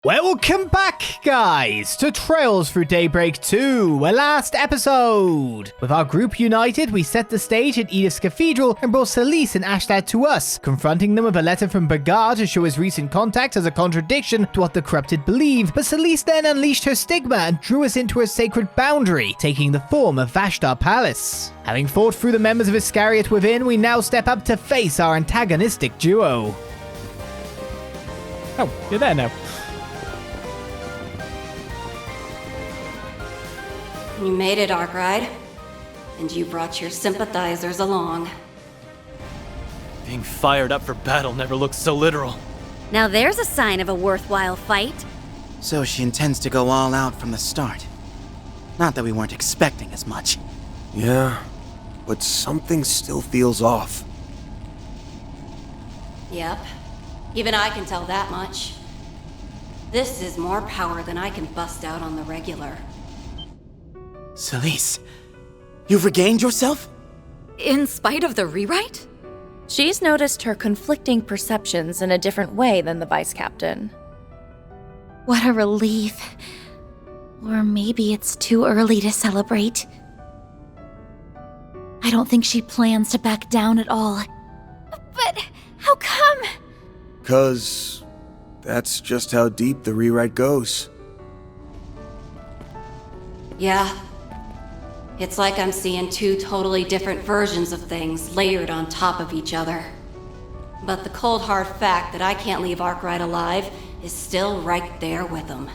Welcome back, guys, to Trails Through Daybreak 2, our last episode. With our group united, we set the stage at Edith's cathedral and brought Celise and Ashtad to us, confronting them with a letter from Bagar to show his recent contact as a contradiction to what the corrupted believe. But Celise then unleashed her stigma and drew us into her sacred boundary, taking the form of Vashtar Palace. Having fought through the members of Iscariot within, we now step up to face our antagonistic duo. Oh, you're there now. You made it, Arkride. And you brought your sympathizers along. Being fired up for battle never looks so literal. Now there's a sign of a worthwhile fight. So she intends to go all out from the start. Not that we weren't expecting as much. Yeah, but something still feels off. Yep. Even I can tell that much. This is more power than I can bust out on the regular. Celise, you've regained yourself? In spite of the rewrite? She's noticed her conflicting perceptions in a different way than the vice captain. What a relief. Or maybe it's too early to celebrate. I don't think she plans to back down at all. But how come? 'Cause that's just how deep the rewrite goes. Yeah. It's like I'm seeing two totally different versions of things layered on top of each other. But the cold hard fact that I can't leave Arkride alive is still right there with him.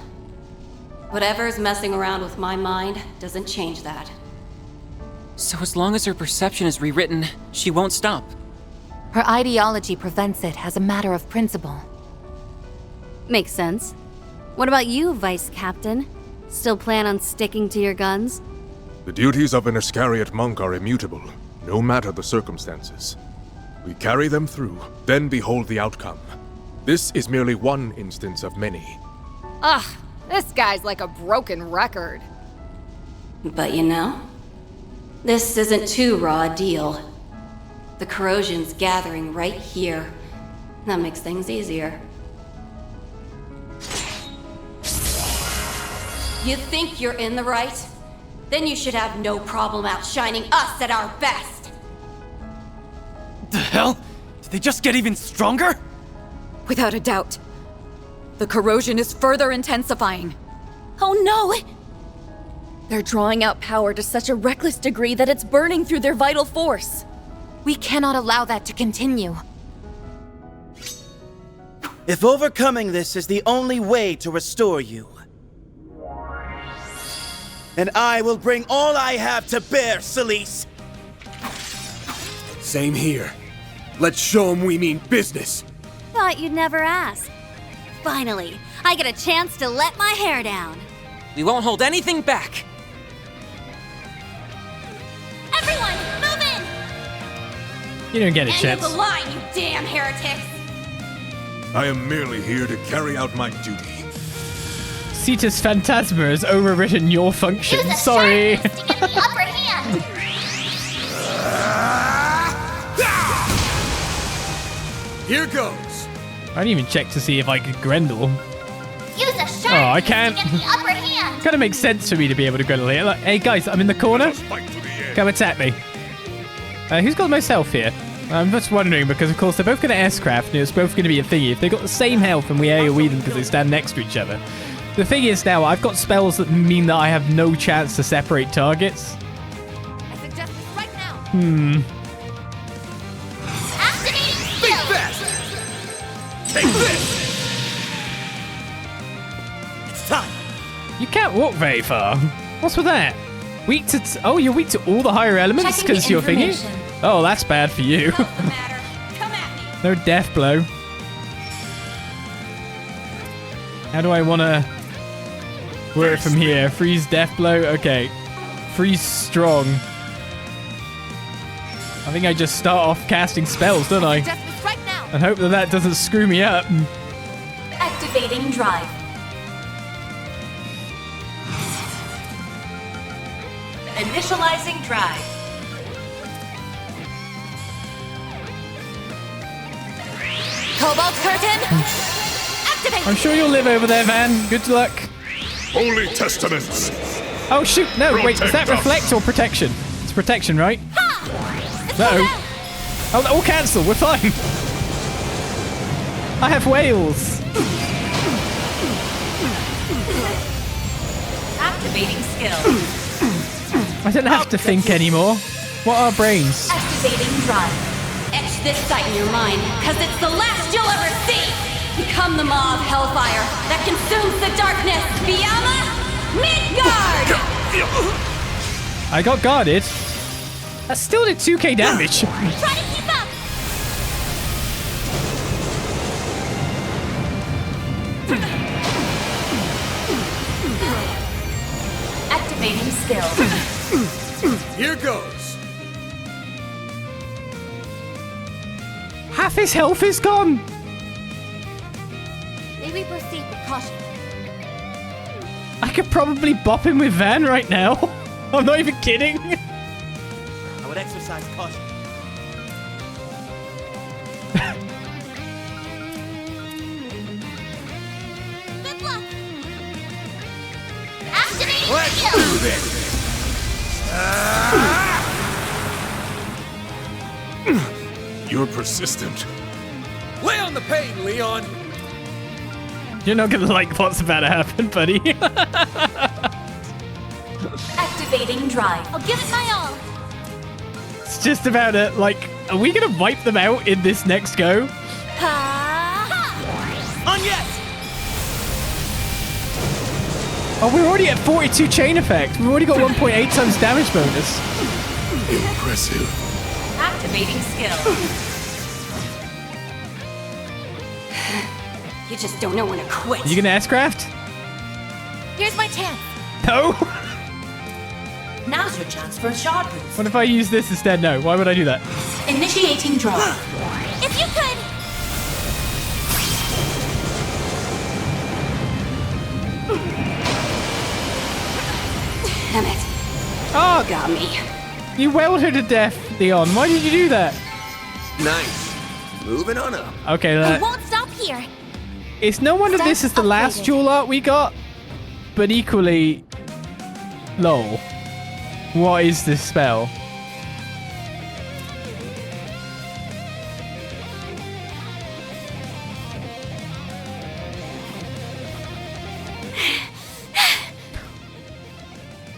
Whatever's messing around with my mind doesn't change that. So as long as her perception is rewritten, she won't stop. Her ideology prevents it as a matter of principle. Makes sense. What about you, Vice Captain? Still plan on sticking to your guns? The duties of an Iscariot monk are immutable, no matter the circumstances. We carry them through, then behold the outcome. This is merely one instance of many. Ugh, this guy's like a broken record. But you know, this isn't too raw a deal. The corrosion's gathering right here. That makes things easier. You think you're in the right? Then you should have no problem outshining us at our best! The hell? Did they just get even stronger? Without a doubt. The corrosion is further intensifying. Oh no! They're drawing out power to such a reckless degree that it's burning through their vital force. We cannot allow that to continue. If overcoming this is the only way to restore you, and I will bring all I have to bear, Celise. Same here. Let's show them we mean business. Thought you'd never ask. Finally, I get a chance to let my hair down. We won't hold anything back. Everyone, move in! You don't get a End chance. of the line, you damn heretics! I am merely here to carry out my duty. Cetus Phantasma has overwritten your function. Sorry. To get the upper hand. Here goes. I didn't even check to see if I could Grendel. Use a sharp Oh, I to can't. get the upper hand. Kind of makes sense for me to be able to Grendel here. Like, hey guys, I'm in the corner. Come attack me. Who's got the most health here? I'm just wondering because, of course, they're both going to S-craft and it's both going to be a thingy. If they got the same health and we AoE them because they stand next to each other. The thing is now, I've got spells that mean that I have no chance to separate targets. I suggest this right now. Activating Think skill. fast! Take this! It's time. You can't walk very far. What's with that? Weak to... oh, you're weak to all the higher elements Checking because the you're thingy? information. Oh, that's bad for you. What's the matter? Come at me! No death blow. How do I want to work from here? Freeze death blow? Okay. Freeze strong. I think I just start off casting spells, don't I? Suggest this right now. And hope that that doesn't screw me up. Activating drive. Initializing drive. Cobalt curtain. Activate! I'm sure you'll live over there, Van. Good luck. Holy testaments! Oh, shoot. No, wait. Is that Protect us. reflect or protection? It's protection, right? Uh-oh. Oh, that will cancel. We're fine. I have whales. Activating skill. I don't have to think anymore. What are brains? Activating drive. Etch this sight in your mind, because it's the last you'll ever see! Become the maw of hellfire that consumes the darkness! Biyama Midgard! I got guarded. That still did 2k damage. Try to keep up! Activating skill. Here goes. Half his health is gone. Maybe proceed with caution. I could probably bop him with Van right now. I'm not even kidding. I would exercise caution. Good luck! Activate! Let's do this. You're persistent. Lay on the pain, Leon. You're not gonna like what's about to happen, buddy. Activating drive. I'll give it my all. It's just about it. Like, are we gonna wipe them out in this next go? On yes! Oh, we're already at 42 chain effect. We've already got 1.8 times damage bonus. Impressive. Activating skill. You just don't know when to quit. You gonna S-craft? Here's my chance. No. Now's your chance for a shot boost. What if I use this instead? No. Why would I do that? Initiating drive. If you could! Damn it. Oh, Got me. you wailed her to death, Leon. Why did you do that? Nice. Moving on up. Okay, I won't stop here. it's no wonder this is the last upgraded. jewel art we got, but equally, lol. What is this spell?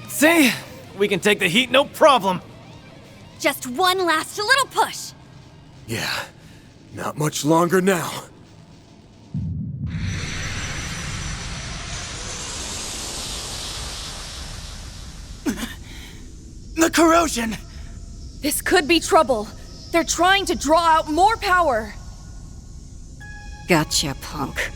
See? We can take the heat, no problem. Just one last little push. Yeah. Not much longer now. The corrosion! This could be trouble. They're trying to draw out more power. Gotcha, punk.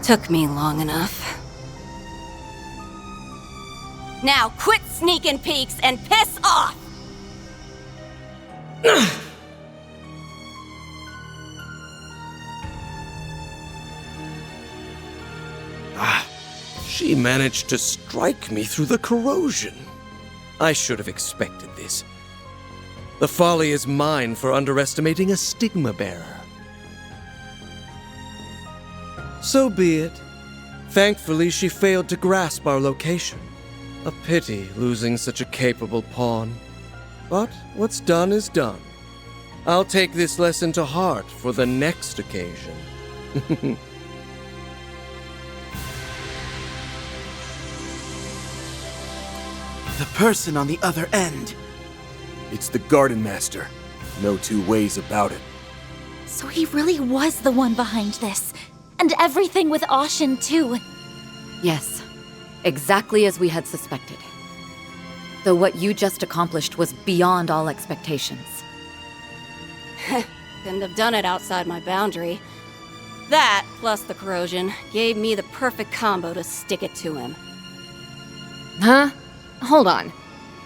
Took me long enough. Now quit sneaking peeks and piss off! She managed to strike me through the corrosion. I should have expected this. The folly is mine for underestimating a stigma bearer. So be it. Thankfully, she failed to grasp our location. A pity losing such a capable pawn. But what's done is done. I'll take this lesson to heart for the next occasion. The person on the other end. It's the Garden Master. No two ways about it. So he really was the one behind this. And everything with Ashen, too. Yes, exactly as we had suspected. Though what you just accomplished was beyond all expectations. Couldn't have done it outside my boundary. That, plus the corrosion, gave me the perfect combo to stick it to him. Huh? Hold on.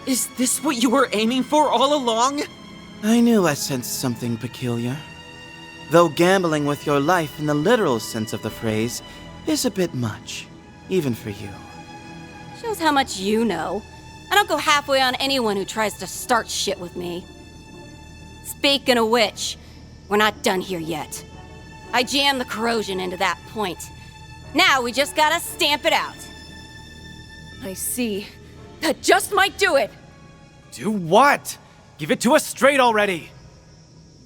Is this what you were aiming for all along? I knew I sensed something peculiar. Though gambling with your life in the literal sense of the phrase, is a bit much, even for you. Shows how much you know. I don't go halfway on anyone who tries to start shit with me. Speaking of which, we're not done here yet. I jammed the corrosion into that point. Now we just gotta stamp it out. I see. That just might do it! Do what? Give it to us straight already!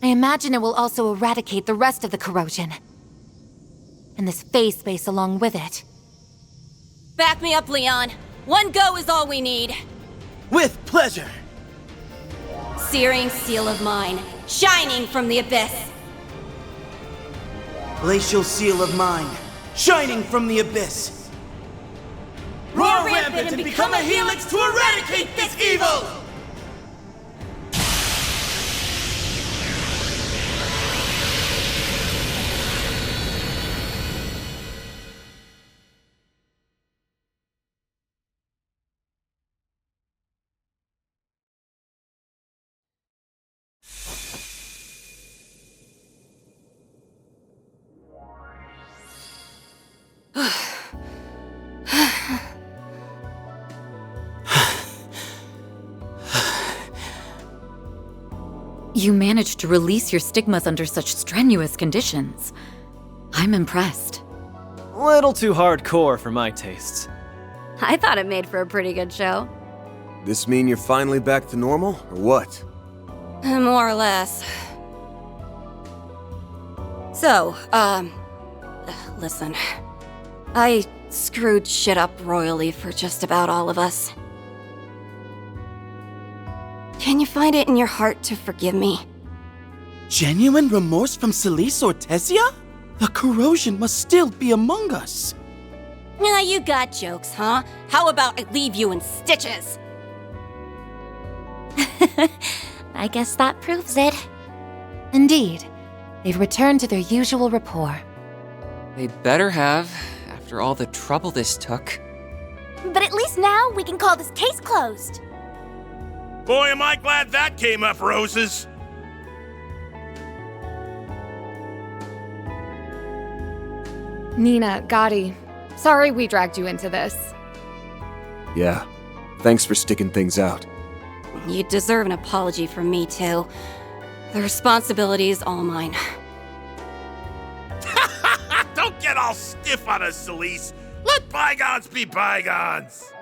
I imagine it will also eradicate the rest of the corrosion. And this phase space along with it. Back me up, Leon. One go is all we need. With pleasure! Searing seal of mine, shining from the abyss. Glacial seal of mine, shining from the abyss. Roar rampant and become a helix to eradicate this evil! You managed to release your stigmas under such strenuous conditions. I'm impressed. Little too hardcore for my tastes. I thought it made for a pretty good show. This mean you're finally back to normal, or what? More or less. So, listen. I screwed shit up royally for just about all of us. Can you find it in your heart to forgive me? Genuine remorse from Celise or Tessia? The corrosion must still be among us. Nah, you got jokes, huh? How about I leave you in stitches? I guess that proves it. Indeed, they've returned to their usual rapport. They better have, after all the trouble this took. But at least now we can call this case closed. Boy, am I glad that came up, Roses! Nina, Gotti, sorry we dragged you into this. Yeah, thanks for sticking things out. You deserve an apology from me, too. The responsibility is all mine. Don't get all stiff on us, Celise! Let bygones be bygones!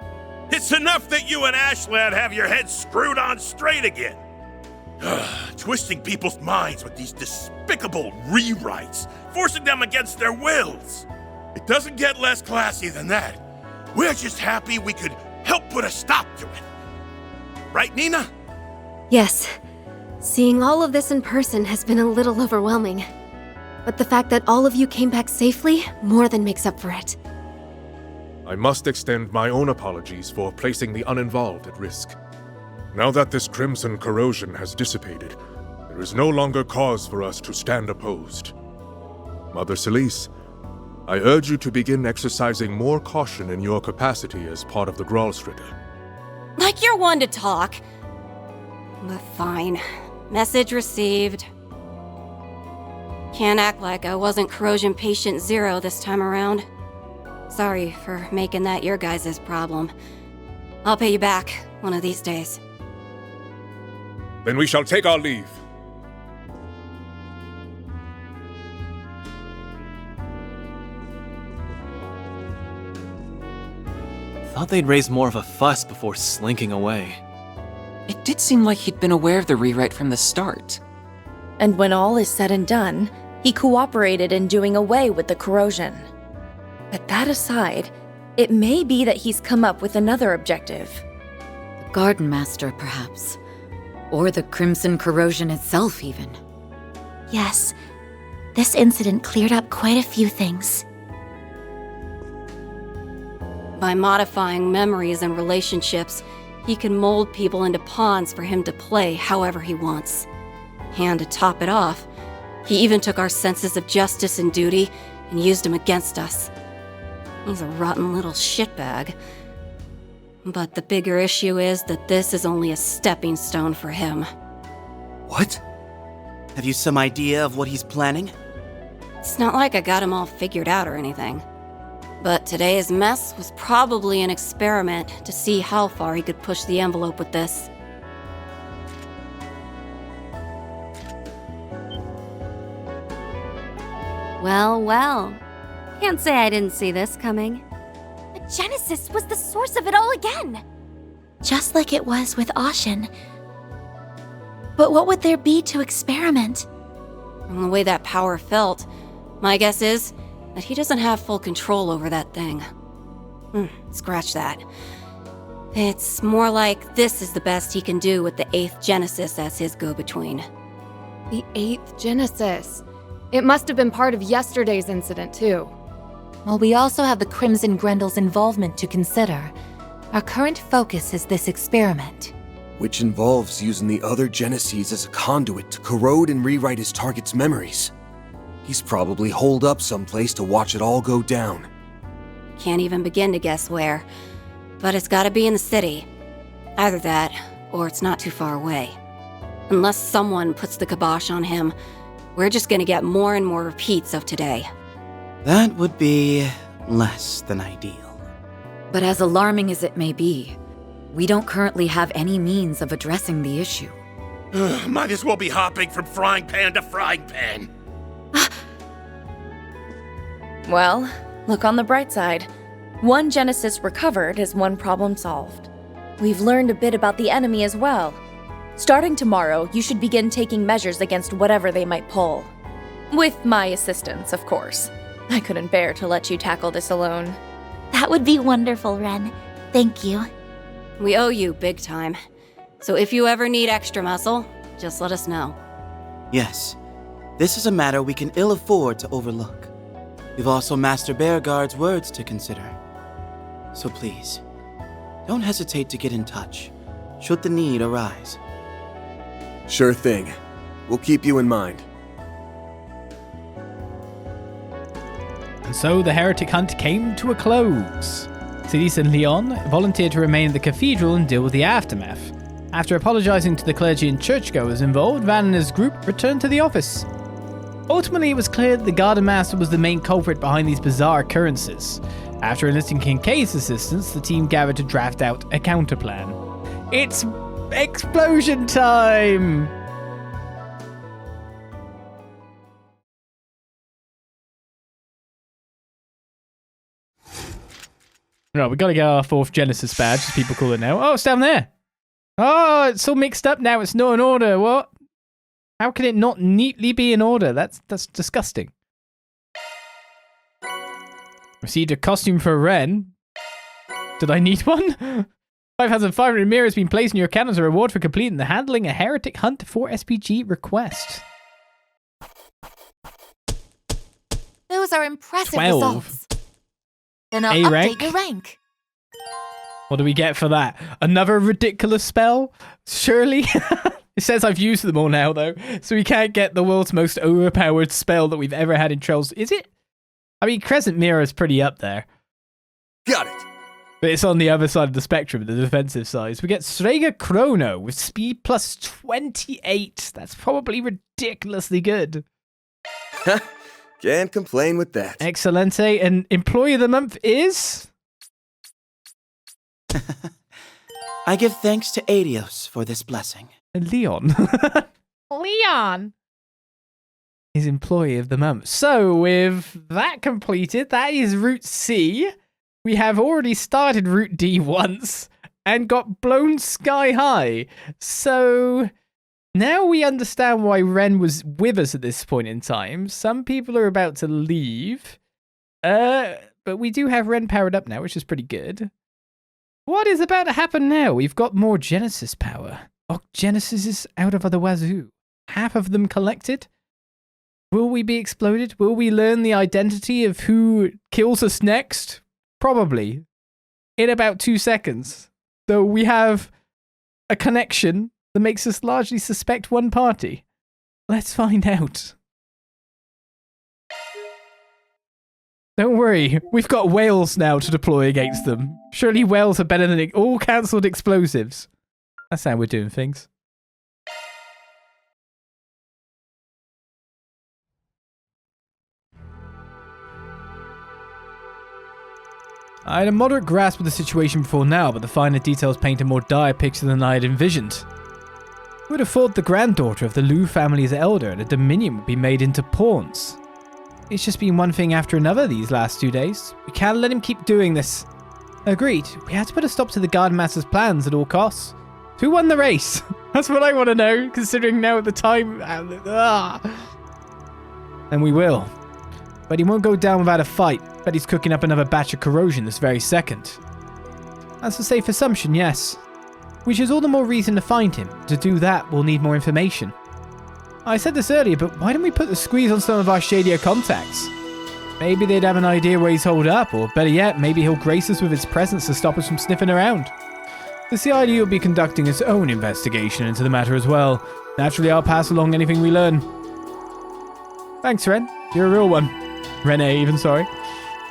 It's enough that you and Ashland have your heads screwed on straight again. Twisting people's minds with these despicable rewrites, forcing them against their wills. It doesn't get less classy than that. We're just happy we could help put a stop to it. Right, Nina? Yes. Seeing all of this in person has been a little overwhelming. But the fact that all of you came back safely more than makes up for it. I must extend my own apologies for placing the uninvolved at risk. Now that this crimson corrosion has dissipated, there is no longer cause for us to stand opposed. Mother Celise, I urge you to begin exercising more caution in your capacity as part of the Gralstritter. Like you're one to talk. But fine. Message received. Can't act like I wasn't corrosion patient 0 this time around. Sorry for making that your guys' problem. I'll pay you back one of these days. Then we shall take our leave. Thought they'd raise more of a fuss before slinking away. It did seem like he'd been aware of the rewrite from the start. And when all is said and done, he cooperated in doing away with the corrosion. But that aside, it may be that he's come up with another objective. The Garden Master, perhaps. Or the Crimson Corrosion itself, even. Yes, this incident cleared up quite a few things. By modifying memories and relationships, he can mold people into pawns for him to play however he wants. And to top it off, he even took our senses of justice and duty and used them against us. He's a rotten little shitbag. But the bigger issue is that this is only a stepping stone for him. What? Have you some idea of what he's planning? It's not like I got him all figured out or anything. But today's mess was probably an experiment to see how far he could push the envelope with this. Well, well. Can't say I didn't see this coming. The Genesis was the source of it all again. Just like it was with Ashen. But what would there be to experiment? From the way that power felt, my guess is that he doesn't have full control over that thing. Scratch that. It's more like this is the best he can do with the 8th Genesis as his go-between. The 8th Genesis. It must have been part of yesterday's incident, too. Well, we also have the Crimson Grendel's involvement to consider. Our current focus is this experiment. Which involves using the other Genesis as a conduit to corrode and rewrite his target's memories. He's probably holed up someplace to watch it all go down. Can't even begin to guess where. But it's gotta be in the city. Either that, or it's not too far away. Unless someone puts the kibosh on him, we're just gonna get more and more repeats of today. That would be less than ideal. But as alarming as it may be, we don't currently have any means of addressing the issue. Might as well be hopping from frying pan to frying pan. Well, look on the bright side. One Genesis recovered is one problem solved. We've learned a bit about the enemy as well. Starting tomorrow, you should begin taking measures against whatever they might pull. With my assistance, of course. I couldn't bear to let you tackle this alone. That would be wonderful, Ren. Thank you. We owe you big time. So if you ever need extra muscle, just let us know. Yes, this is a matter we can ill afford to overlook. We've also Master Bearguard's words to consider. So please, don't hesitate to get in touch, should the need arise. Sure thing. We'll keep you in mind. And so the heretic hunt came to a close. Celis and Leon volunteered to remain in the cathedral and deal with the aftermath. After apologizing to the clergy and churchgoers involved, Van and his group returned to the office. Ultimately, it was clear that the Garden Master was the main culprit behind these bizarre occurrences. After enlisting Kincaid's assistance, the team gathered to draft out a counterplan. It's explosion time! Right, we gotta get our 4th Genesis badge, as people call it now. Oh, it's down there! Oh, it's all mixed up now, it's not in order, what? How can it not neatly be in order? That's disgusting. Received a costume for Ren. Did I need one? 5,500 mirror has been placed in your account as a reward for completing the handling a heretic hunt for SPG request. Those are impressive 12. results. Then I'll A update rank? your rank. What do we get for that? Another ridiculous spell? Surely? It says I've used them all now, though, so we can't get the world's most overpowered spell that we've ever had in Trolls. Is it? I mean, Crescent Mirror is pretty up there. Got it! But it's on the other side of the spectrum, the defensive side. We get Strega Chrono with speed plus 28. That's probably ridiculously good. Can't complain with that. Excelente. And Employee of the Month is... I give thanks to Adios for this blessing. Leon. Leon! Is Employee of the Month. So, with that completed, that is Route C. We have already started Route D once and got blown sky high. So, now we understand why Ren was with us at this point in time. Some people are about to leave. But we do have Ren powered up now, which is pretty good. What is about to happen now? We've got more Genesis power. Oh, Genesis is out of the wazoo. Half of them collected. Will we be exploded? Will we learn the identity of who kills us next? Probably. In about 2 seconds. Though we have a connection that makes us largely suspect one party. Let's find out. Don't worry, we've got whales now to deploy against them. Surely whales are better than all cancelled explosives. That's how we're doing things. I had a moderate grasp of the situation before now, but the finer details paint a more dire picture than I had envisioned. Who would have thought the granddaughter of the Liu family's elder and a dominion would be made into pawns? It's just been one thing after another these last 2 days. We can't let him keep doing this. Agreed. We had to put a stop to the Garden Master's plans at all costs. Who won the race? That's what I want to know, considering now at the time... And we will. But he won't go down without a fight. Bet he's cooking up another batch of corrosion this very second. That's a safe assumption, yes. Which is all the more reason to find him. To do that, we'll need more information. I said this earlier, but why don't we put the squeeze on some of our shadier contacts? Maybe they'd have an idea where he's holed up, or better yet, maybe he'll grace us with his presence to stop us from sniffing around. The CID will be conducting its own investigation into the matter as well. Naturally, I'll pass along anything we learn. Thanks, Ren. You're a real one. Renee, even, sorry.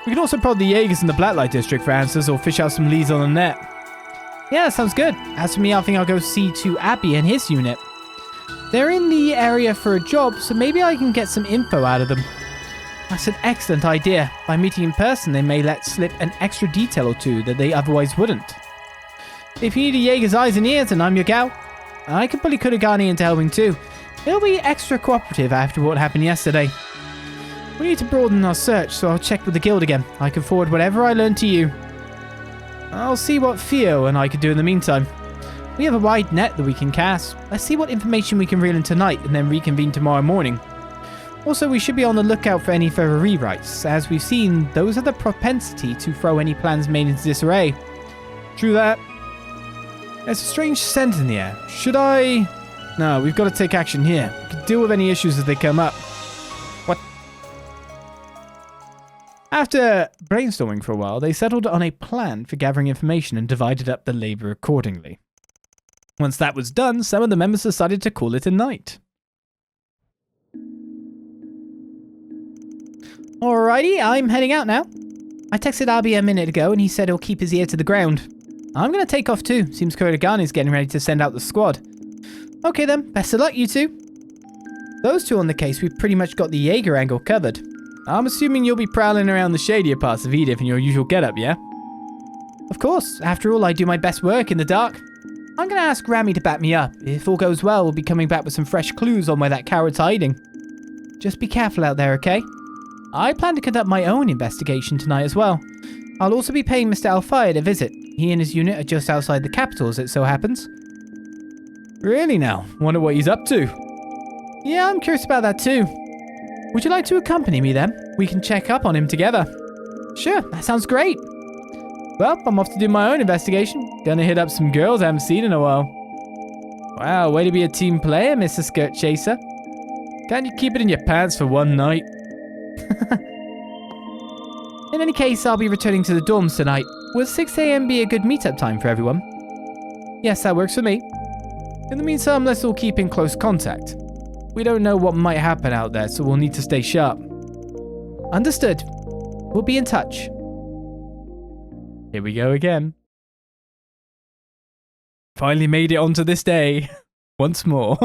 We can also prod the Jaegers in the Blacklight District for answers, or fish out some leads on the net. Yeah, that sounds good. As for me, I think I'll go see to Abby and his unit. They're in the area for a job, so maybe I can get some info out of them. That's an excellent idea. By meeting in person, they may let slip an extra detail or two that they otherwise wouldn't. If you need a Jaeger's eyes and ears, and I'm your gal, I could pull Kurogane into helping too. He'll be extra cooperative after what happened yesterday. We need to broaden our search, so I'll check with the guild again. I can forward whatever I learn to you. I'll see what Theo and I can do in the meantime. We have a wide net that we can cast. Let's see what information we can reel in tonight and then reconvene tomorrow morning. Also, we should be on the lookout for any further rewrites. As we've seen, those have the propensity to throw any plans made into disarray. True that. There's a strange scent in the air. Should I... No, we've got to take action here. We can deal with any issues as they come up. What? After brainstorming for a while, they settled on a plan for gathering information and divided up the labor accordingly. Once that was done, some of the members decided to call it a night. Alrighty, I'm heading out now. I texted Abby a minute ago and he said he'll keep his ear to the ground. I'm going to take off too. Seems Kurogane is getting ready to send out the squad. Okay then, best of luck you two. Those two on the case, we've pretty much got the Jaeger angle covered. I'm assuming you'll be prowling around the shadier parts of Edith in your usual getup, yeah? Of course, after all I do my best work in the dark. I'm going to ask Rami to back me up. If all goes well, we'll be coming back with some fresh clues on where that coward's hiding. Just be careful out there, okay? I plan to conduct my own investigation tonight as well. I'll also be paying Mr. Alfayed a visit. He and his unit are just outside the capital, as it so happens. Really now? Wonder what he's up to. Yeah, I'm curious about that too. Would you like to accompany me then? We can check up on him together. Sure, that sounds great. Well, I'm off to do my own investigation. Gonna hit up some girls I haven't seen in a while. Wow, way to be a team player, Mr. Skirt Chaser. Can't you keep it in your pants for one night? In any case, I'll be returning to the dorms tonight. Will 6 AM be a good meetup time for everyone? Yes, that works for me. In the meantime, let's all keep in close contact. We don't know what might happen out there, so we'll need to stay sharp. Understood. We'll be in touch. Here we go again. Finally made it onto this day. Once more.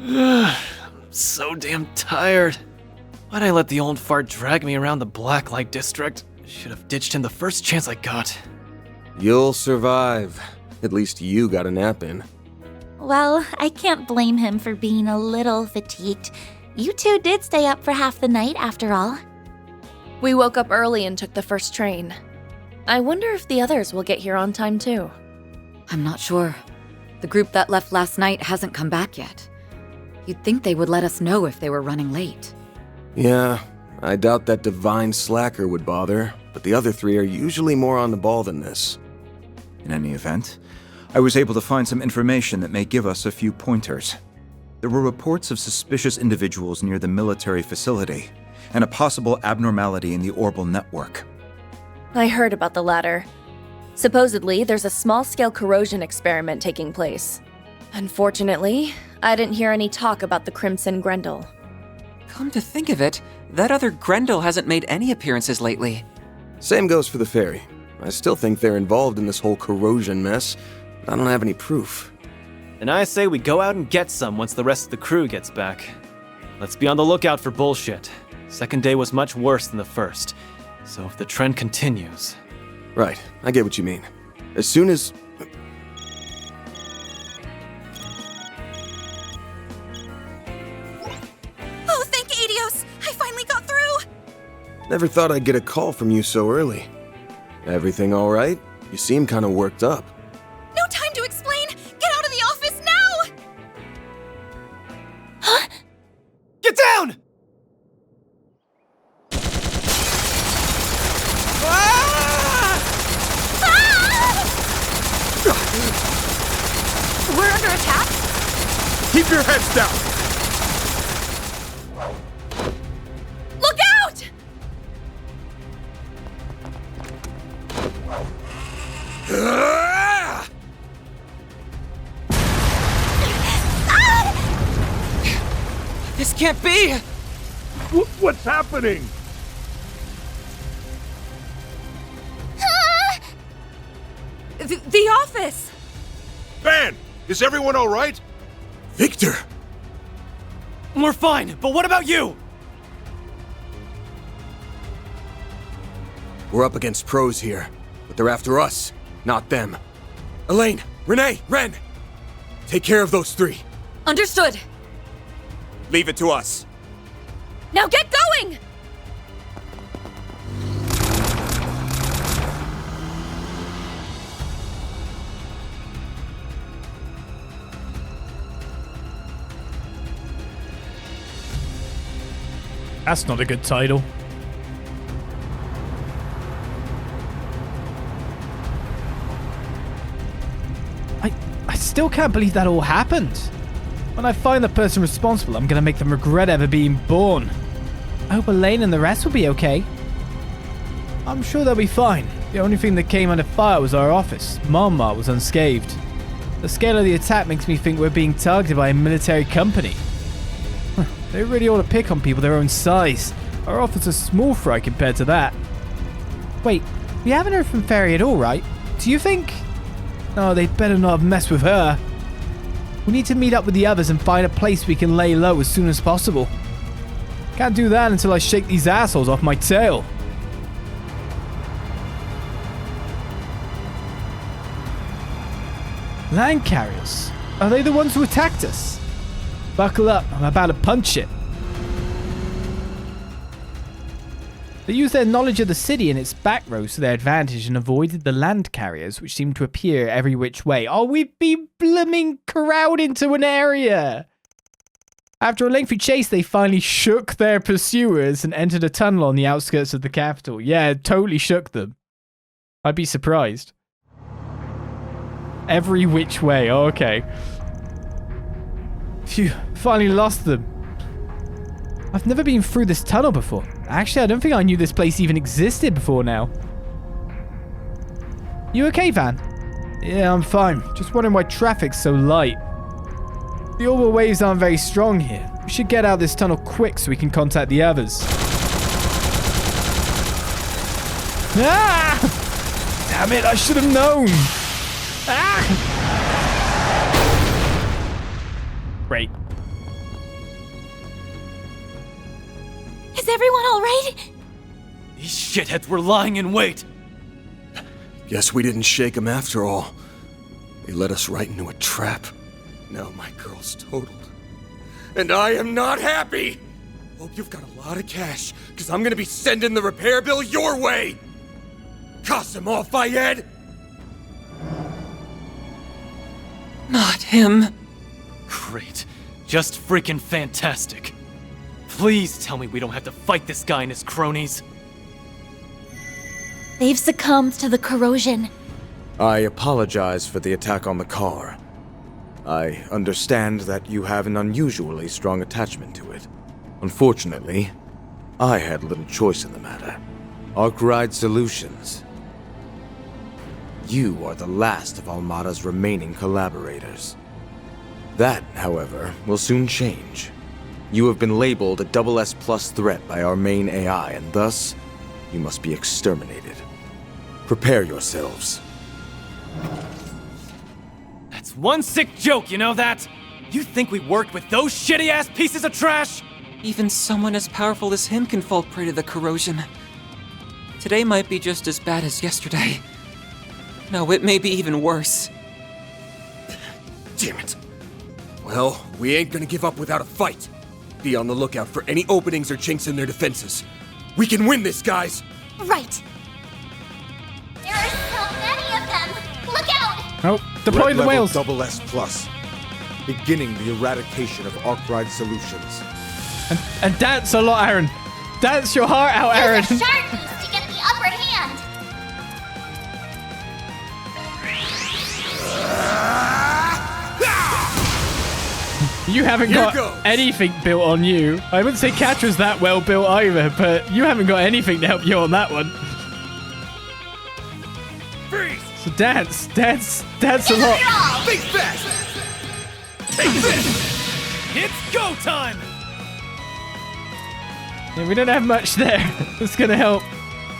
I'm so damn tired. Why'd I let the old fart drag me around the Blacklight District? Should have ditched him the first chance I got. You'll survive. At least you got a nap in. Well, I can't blame him for being a little fatigued. You two did stay up for half the night, after all. We woke up early and took the first train. I wonder if the others will get here on time too. I'm not sure. The group that left last night hasn't come back yet. You'd think they would let us know if they were running late. Yeah, I doubt that divine slacker would bother, but the other three are usually more on the ball than this. In any event, I was able to find some information that may give us a few pointers. There were reports of suspicious individuals near the military facility, and a possible abnormality in the orbal network. I heard about the latter. Supposedly, there's a small-scale corrosion experiment taking place. Unfortunately, I didn't hear any talk about the Crimson Grendel. Come to think of it, that other Grendel hasn't made any appearances lately. Same goes for the Fairy. I still think they're involved in this whole corrosion mess, I don't have any proof. And I say we go out and get some once the rest of the crew gets back. Let's be on the lookout for bullshit. Second day was much worse than the first, so if the trend continues... Right, I get what you mean. As soon as... Oh, thank Adios! I finally got through! Never thought I'd get a call from you so early. Everything all right? You seem kind of worked up. No time to explain! Get out of the office now! Huh? Get down! We're under attack? Keep your heads down! Look out! This can't be! What's happening? The office! Van, is everyone all right? Victor! We're fine, but what about you? We're up against pros here, but they're after us, not them. Elaine, Renee, Ren! Take care of those three. Understood. Leave it to us. Now get going! That's not a good title. I still can't believe that all happened. When I find the person responsible, I'm gonna make them regret ever being born. I hope Elaine and the rest will be okay. I'm sure they'll be fine. The only thing that came under fire was our office. Monmart was unscathed. The scale of the attack makes me think we're being targeted by a military company. They really ought to pick on people their own size. Our office is small fry compared to that. Wait, we haven't heard from Fairy at all, right? Do you think... Oh, they'd better not have messed with her. We need to meet up with the others and find a place we can lay low as soon as possible. Can't do that until I shake these assholes off my tail. Land carriers? Are they the ones who attacked us? Buckle up, I'm about to punch it. They used their knowledge of the city and its back roads to their advantage and avoided the land carriers, which seemed to appear every which way. Oh, we've been blooming crowd into an area! After a lengthy chase, they finally shook their pursuers and entered a tunnel on the outskirts of the capital. Yeah, totally shook them. I'd be surprised. Every which way, oh, okay. Phew, finally lost them. I've never been through this tunnel before. Actually, I don't think I knew this place even existed before now. You okay, Van? Yeah, I'm fine. Just wondering why traffic's so light. The orbital waves aren't very strong here. We should get out of this tunnel quick so we can contact the others. Ah! Damn it, I should have known. Ah! Great. Is everyone all right? These shitheads were lying in wait. Guess we didn't shake them after all. They led us right into a trap. Now my girl's totaled. And I am not happy! Hope you've got a lot of cash, because I'm gonna be sending the repair bill your way! Qasim al-Fayed! Not him. Great. Just freaking fantastic. Please tell me we don't have to fight this guy and his cronies. They've succumbed to the corrosion. I apologize for the attack on the car. I understand that you have an unusually strong attachment to it. Unfortunately, I had little choice in the matter. Arkride Solutions. You are the last of Almada's remaining collaborators. That, however, will soon change. You have been labeled a SS+ threat by our main AI, and thus, you must be exterminated. Prepare yourselves. one sick joke, you know that? You think we worked with those shitty-ass pieces of trash? Even someone as powerful as him can fall prey to the corrosion. Today might be just as bad as yesterday. No, it may be even worse. Damn it. Well, we ain't gonna give up without a fight. Be on the lookout for any openings or chinks in their defenses. We can win this, guys! Right. There are so many of them. Look out! Oh, deploy the whales. Double S+, beginning the eradication of Arkride Solutions. And dance a lot, Aaron. Dance your heart out, Aaron. Use a shark boost to get the upper hand. You haven't got anything built on you. I wouldn't say Katra's that well built either, but you haven't got anything to help you on that one. Freeze! So dance a lot. Think fast! Take this! It's go time! Yeah, we don't have much there. It's gonna help.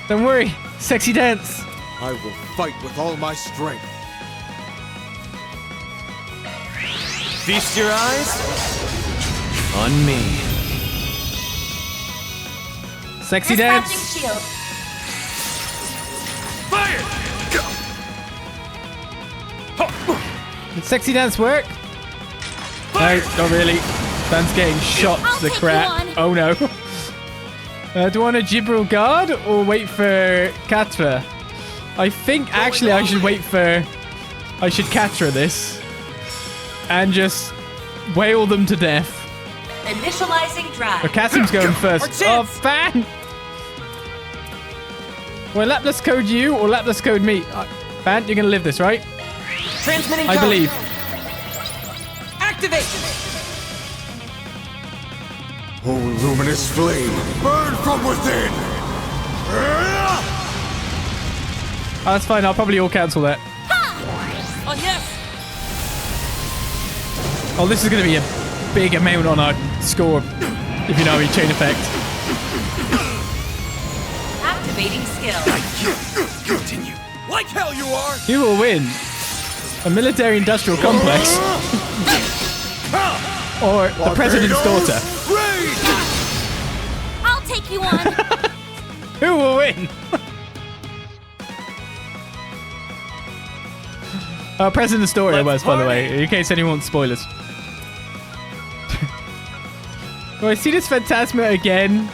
Don't worry. Sexy dance. I will fight with all my strength. Feast your eyes on me. Sexy dance. Shield. Fire! Did sexy dance work? No, not really. Dan's getting shot to the crap. Oh no. Do you want a Gibril guard or wait for Katra? I think actually I should Katra this. And just wail them to death. Initializing drive. Oh, Kasim's going first. Oh, Fan! Well, Laplas code you or Laplas code me. Fan, you're gonna live this, right? Transmitting I code. believe. Activate! Oh, luminous flame, burn from within! Oh, that's fine. I'll probably all cancel that. Oh, yes! Oh, this is going to be a big amount on our score, if you know me, chain effect. Activating skill. Continue. Like hell you are! You will win. A military-industrial complex. Or the president's daughter. I'll take you on. Who will win? President's daughter was, by the way, in case anyone wants spoilers. Do I see this Phantasma again?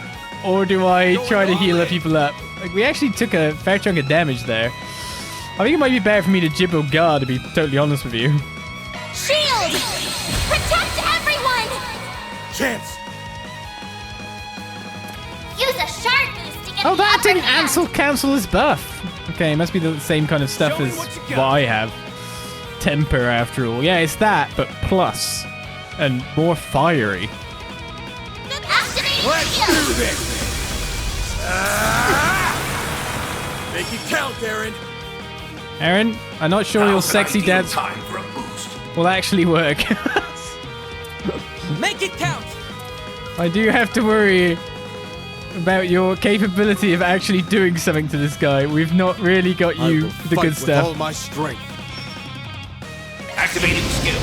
Or do I try to heal people up? Like, we actually took a fair chunk of damage there. I think it might be better for me to Gibril guard, to be totally honest with you. Shield! Protect everyone! Chance! Use a shark boost to get Oh, the that upper didn't hand. cancel his buff. Okay, it must be the same kind of stuff as what I have. Temper, after all. Yeah, it's that, but plus. And more fiery. Let's do this! Make it count, Aaron! Aaron, I'm not sure your sexy dance will actually work. Make it count! I do have to worry about your capability of actually doing something to this guy. We've not really got you the good stuff. All my strength. Activating skill.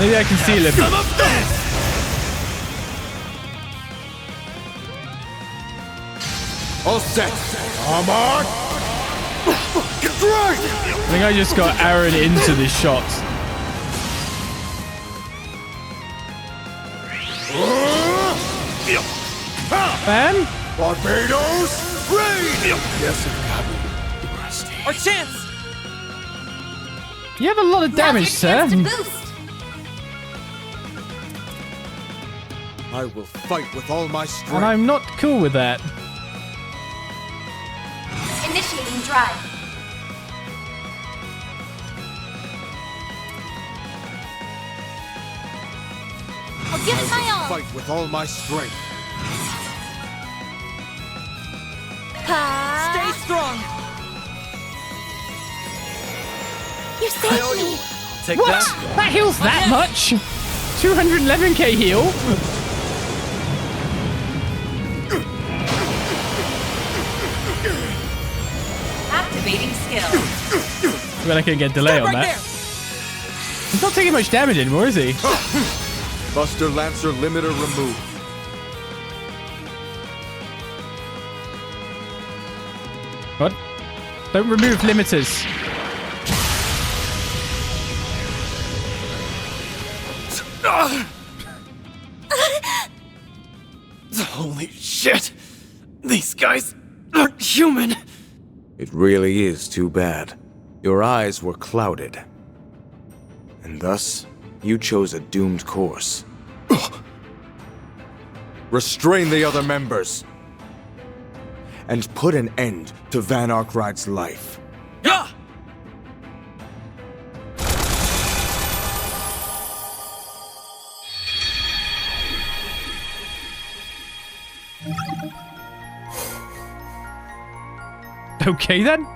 Maybe I can seal him. Some of this! All set. Come on. Get right. I think I just got Aaron into the shot. Man? Barbados, raid! Yes, I've got rusty. Our chance! You have a lot of damage, sir. I will fight with all my strength. And I'm not cool with that. Initiating drive. I'll give it my all. Fight with all my strength. Stay strong! You saved me. Take What? that. That heals that much? 211k heal? Activating skill. I bet I can get delay on that. He's not taking much damage anymore, is he? Buster Lancer limiter removed. What? Don't remove limiters. Holy shit! These guys aren't human! It really is too bad. Your eyes were clouded. And thus, you chose a doomed course. Restrain the other members. And put an end to Van Arkride's life. Okay then.